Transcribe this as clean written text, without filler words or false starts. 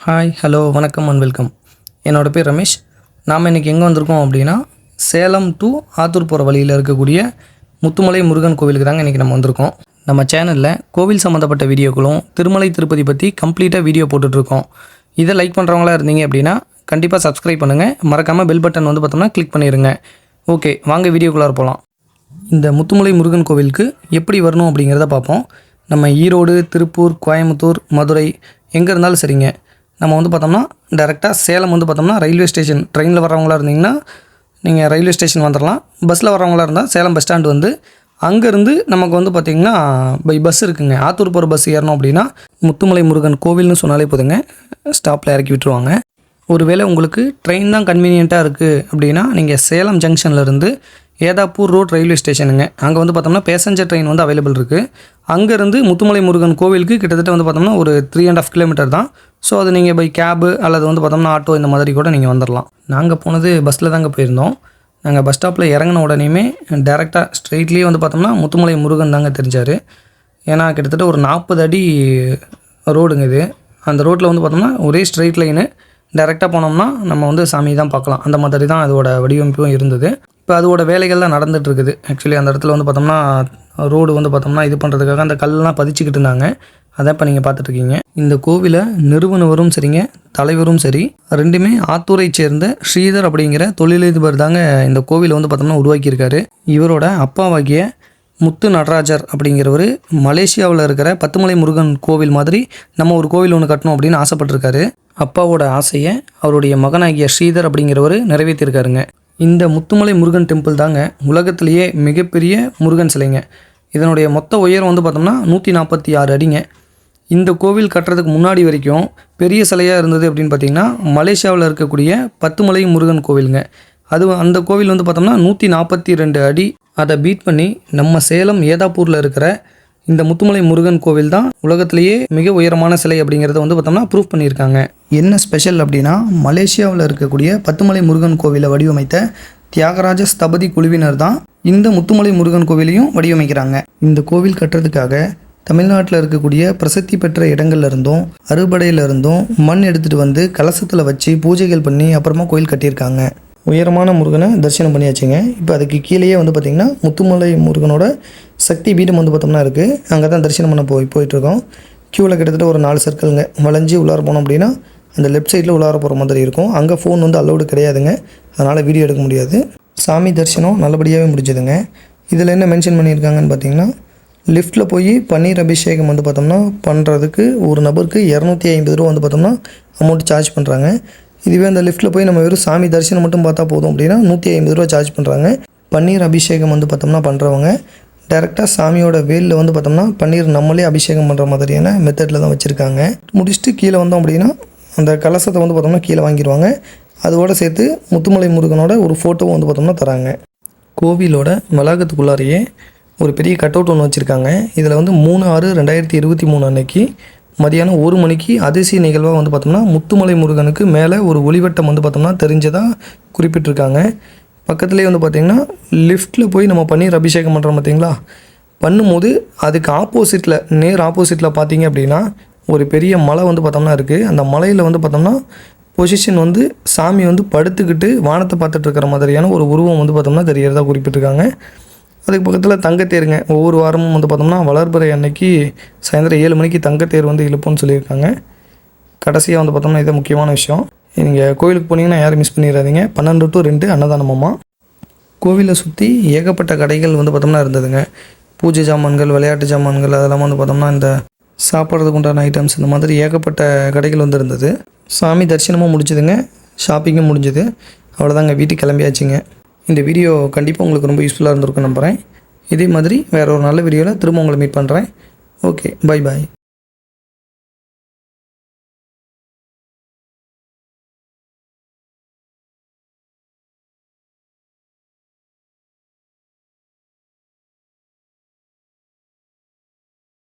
Hi hello வணக்கம் and welcome. என்னோடய பேர் ரமேஷ். நாம் இன்றைக்கி எங்கே வந்திருக்கோம் அப்படின்னா, சேலம் டு ஆத்தூர் போகிற வழியில் இருக்கக்கூடிய முத்துமலை முருகன் கோவிலுக்கு தாங்க இன்றைக்கி நம்ம வந்திருக்கோம். நம்ம சேனலில் கோவில் சம்மந்தப்பட்ட வீடியோக்களும் திருமலை திருப்பதி பற்றி கம்ப்ளீட்டாக வீடியோ போட்டுட்ருக்கோம். இதை லைக் பண்ணுறவங்களா இருந்தீங்க அப்படின்னா கண்டிப்பாக சப்ஸ்கிரைப் பண்ணுங்கள். மறக்காமல் பெல் பட்டன் வந்து பார்த்தோம்னா கிளிக் பண்ணிடுங்க. ஓகே, வாங்க வீடியோக்குள்ளார போகலாம். இந்த முத்துமலை முருகன் கோவிலுக்கு எப்படி வரணும் அப்படிங்கிறத பார்ப்போம். நம்ம ஈரோடு, திருப்பூர், கோயம்புத்தூர், மதுரை எங்கே இருந்தாலும் சரிங்க, நம்ம வந்து பார்த்தோம்னா டேரெக்டாக சேலம் வந்து பார்த்தோம்னா ரயில்வே ஸ்டேஷன், ட்ரெயினில் வர்றவங்களா இருந்தீங்கன்னா நீங்கள் ரயில்வே ஸ்டேஷன் வந்துடலாம். பஸ்ஸில் வர்றவங்களா இருந்தால் சேலம் பஸ் ஸ்டாண்டு வந்து அங்கேருந்து நமக்கு வந்து பார்த்திங்கன்னா பை பஸ் இருக்குங்க. ஆத்தூர் போகிற பஸ் ஏறணும் அப்படின்னா முத்துமலை முருகன் கோவில்னு சொன்னாலே போதுங்க, ஸ்டாப்பில் இறக்கி விட்டுருவாங்க. ஒருவேளை உங்களுக்கு ட்ரெயின் தான் கன்வீனியண்ட்டாக இருக்குது அப்படின்னா நீங்கள் சேலம் ஜங்ஷன்லேருந்து ஏதாப்பூர் ரோட் ரயில்வே ஸ்டேஷனுங்க, அங்கே வந்து பார்த்தோம்னா பேசஞ்சர் ட்ரெயின் வந்து அவைலபிள் இருக்குது. அங்கேருந்து முத்துமலை முருகன் கோவிலுக்கு கிட்டத்தட்ட வந்து பார்த்தோம்னா ஒரு 3.5 கிலோமீட்டர் தான். ஸோ அது நீங்கள் பை கேபு அல்லது வந்து பார்த்தோம்னா ஆட்டோ இந்த மாதிரி கூட நீங்கள் வந்துடலாம். நாங்கள் போனது பஸ்ஸில் தாங்க போயிருந்தோம். நாங்கள் பஸ் ஸ்டாப்பில் இறங்கின உடனேயுமே டேரெக்டாக ஸ்ட்ரெயிட்லேயே வந்து பார்த்தோம்னா முத்துமலை முருகன் தாங்க தெரிஞ்சார். ஏன்னா கிட்டத்தட்ட ஒரு 40 அடி ரோடுங்க இது. அந்த ரோட்டில் வந்து பார்த்தோம்னா ஒரே ஸ்ட்ரெயிட் லைனு, டேரெக்டாக போனோம்னா நம்ம வந்து சாமி தான் பார்க்கலாம். அந்த மாதிரி தான் அதோட வடிவமைப்பும் இருந்தது. இப்போ அதோட வேலைகள் தான் நடந்துகிட்ருக்குது. ஆக்சுவலி அந்த இடத்துல வந்து பார்த்தோம்னா ரோடு வந்து பார்த்தோம்னா இது பண்ணுறதுக்காக அந்த கல்லாம் பதிச்சுக்கிட்டு இருந்தாங்க. அதான் இப்போ நீங்கள் பார்த்துட்ருக்கீங்க. இந்த கோவிலை நிறுவனவரும் சரிங்க, தலைவரும் சரி, ரெண்டுமே ஆத்தூரை சேர்ந்த ஸ்ரீதர் அப்படிங்கிற தொழிலதிபர் தாங்க இந்த கோவிலை வந்து பார்த்தோம்னா உருவாக்கியிருக்காரு. இவரோட அப்பாவாகிய முத்து நடராஜர் அப்படிங்கிறவர் மலேசியாவில் இருக்கிற பத்துமலை முருகன் கோவில் மாதிரி நம்ம ஒரு கோவில் ஒன்று கட்டணும் அப்படின்னு ஆசைப்பட்டிருக்காரு. அப்பாவோட ஆசையை அவருடைய மகனாகிய ஸ்ரீதர் அப்படிங்கிறவர் நிறைவேற்றிருக்காருங்க. இந்த முத்துமலை முருகன் டெம்பிள் தாங்க உலகத்திலேயே மிகப்பெரிய முருகன் சிலைங்க. இதனுடைய மொத்த உயரம் வந்து பார்த்தோம்னா 146 அடிங்க. இந்த கோவில் கட்டுறதுக்கு முன்னாடி வரைக்கும் பெரிய சிலையாக இருந்தது அப்படின்னு பார்த்திங்கன்னா மலேசியாவில் இருக்கக்கூடிய பத்துமலை முருகன் கோவிலுங்க. அந்த கோவில் வந்து பார்த்தோம்னா 142 அடி. அதை பீட் பண்ணி நம்ம சேலம் ஏதாப்பூரில் இருக்கிற இந்த முத்துமலை முருகன் கோவில் தான் உலகத்திலேயே மிக உயரமான சிலை அப்படிங்கிறத வந்து பார்த்தோம்னா ப்ரூவ் பண்ணியிருக்காங்க. என்ன ஸ்பெஷல் அப்படின்னா, மலேசியாவில் இருக்கக்கூடிய பத்துமலை முருகன் கோவிலை வடிவமைத்த தியாகராஜ ஸ்தபதி குழுவினர் தான் இந்த முத்துமலை முருகன் கோவிலையும் வடிவமைக்கிறாங்க. இந்த கோவில் கட்டுறதுக்காக தமிழ்நாட்டில் இருக்கக்கூடிய பிரசித்தி பெற்ற இடங்கள்ல இருந்தும் அறுபடையிலிருந்தும் மண் எடுத்துகிட்டு வந்து கலசத்தில் வச்சு பூஜைகள் பண்ணி அப்புறமா கோயில் கட்டியிருக்காங்க. உயரமான முருகனை தரிசனம் பண்ணியாச்சுங்க. இப்போ அதுக்கு கீழேயே வந்து பார்த்திங்கன்னா முத்துமலை முருகனோட சக்தி பீடம் வந்து பார்த்தோம்னா இருக்குது. அங்கே தான் தரிசனம் பண்ண போயிட்டுருக்கோம். க்யூவில் கிட்டத்தட்ட ஒரு 4 சர்க்கிள்ங்க வளைஞ்சி உள்ளார போனோம் அப்படின்னா அந்த லெஃப்ட் சைடில் உள்ளார போகிற மாதிரி இருக்கும். அங்கே ஃபோன் வந்து அலௌடு கிடையாதுங்க, அதனால் வீடியோ எடுக்க முடியாது. சாமி தரிசனம் நல்லபடியாகவே முடிஞ்சதுங்க. இதில் என்ன மென்ஷன் பண்ணியிருக்காங்கன்னு பார்த்தீங்கன்னா, லிஃப்ட்டில் போய் பன்னீர் அபிஷேகம் வந்து பார்த்தோம்னா பண்ணுறதுக்கு ஒரு நபருக்கு 250 ரூபா வந்து பார்த்தோம்னா அமௌண்ட் சார்ஜ் பண்ணுறாங்க. இதுவே அந்த லிஃப்ட்டில் போய் நம்ம வெறும் சாமி தரிசனம் மட்டும் பார்த்தா போதும் அப்படின்னா 150 ரூபா சார்ஜ் பண்ணுறாங்க. பன்னீர் அபிஷேகம் வந்து பார்த்தோம்னா பண்ணுறவங்க டேரெக்டாக சாமியோட வேலில் வந்து பார்த்தோம்னா பன்னீர் நம்மளே அபிஷேகம் பண்ணுற மாதிரியான மெத்தடில் தான் வச்சுருக்காங்க. முடிச்சுட்டு கீழே வந்தோம் அப்படின்னா அந்த கலசத்தை வந்து பார்த்தோம்னா கீழே வாங்கிடுவாங்க. அதோடு சேர்த்து முத்துமலை முருகனோட ஒரு ஃபோட்டோவும் வந்து பார்த்தோம்னா தராங்க. கோவிலோட வளாகத்துக்குள்ளாரையே ஒரு பெரிய கட் அவுட் ஒன்று வச்சுருக்காங்க. இதில் வந்து 3/6/2023 அன்னைக்கு மதியானம் 1 மணிக்கு அதிசய நிகழ்வாக வந்து பார்த்தோம்னா முத்துமலை முருகனுக்கு மேலே ஒரு ஒளிவட்டம் வந்து பார்த்தோம்னா தெரிஞ்சதாக குறிப்பிட்டிருக்காங்க. பக்கத்துலேயே வந்து பார்த்திங்கன்னா லிஃப்ட்டில் போய் நம்ம பன்னீர் அபிஷேகம் பண்ணுறோம் பார்த்திங்களா, பண்ணும்போது அதுக்கு ஆப்போசிட்டில் நேர் ஆப்போசிட்டில் பார்த்திங்க அப்படின்னா ஒரு பெரிய மலை வந்து பார்த்தோம்னா இருக்குது. அந்த மலையில் வந்து பார்த்தோம்னா பொசிஷன் வந்து சாமி வந்து படுத்துக்கிட்டு வானத்தை பார்த்துட்டு இருக்கிற மாதிரியான ஒரு உருவம் வந்து பார்த்தோம்னா தெரியறதா குறிப்பிட்டிருக்காங்க. அதுக்கு பக்கத்தில் தங்கத்தேருங்க. ஒவ்வொரு வாரமும் வந்து பார்த்தோம்னா வளர்பிறை அன்னைக்கு சாயந்தரம் 7 மணிக்கு தங்கத்தேர் வந்து இழுப்புன்னு சொல்லியிருக்காங்க. கடைசியாக வந்து பார்த்தோம்னா இது முக்கியமான விஷயம். நீங்கள் கோவிலுக்கு போனீங்கன்னா யாரும் மிஸ் பண்ணிடாதீங்க. 12 to 2 அன்னதானமாம்மா. கோவிலை சுற்றி ஏகப்பட்ட கடைகள் வந்து பார்த்தோம்னா இருந்ததுங்க. பூஜை ஜாமான்கள், விளையாட்டு ஜாமான்கள், அதெல்லாம் வந்து பார்த்தோம்னா இந்த சாப்பிட்றதுக்கு உண்டான ஐட்டம்ஸ், இந்த மாதிரி ஏகப்பட்ட கடைகள் வந்து இருந்தது. சாமி தரிசனமும் முடிஞ்சுதுங்க, ஷாப்பிங்கும் முடிஞ்சுது. அவ்வளோதாங்க, வீட்டுக்கு கிளம்பியாச்சுங்க. இந்த வீடியோ கண்டிப்பாக உங்களுக்கு ரொம்ப யூஸ்ஃபுல்லாக இருந்திருக்கும் நம்புகிறேன். இதே மாதிரி வேறு ஒரு நல்ல வீடியோவில் திரும்ப உங்களை மீட் பண்ணுறேன். Okay, bye bye.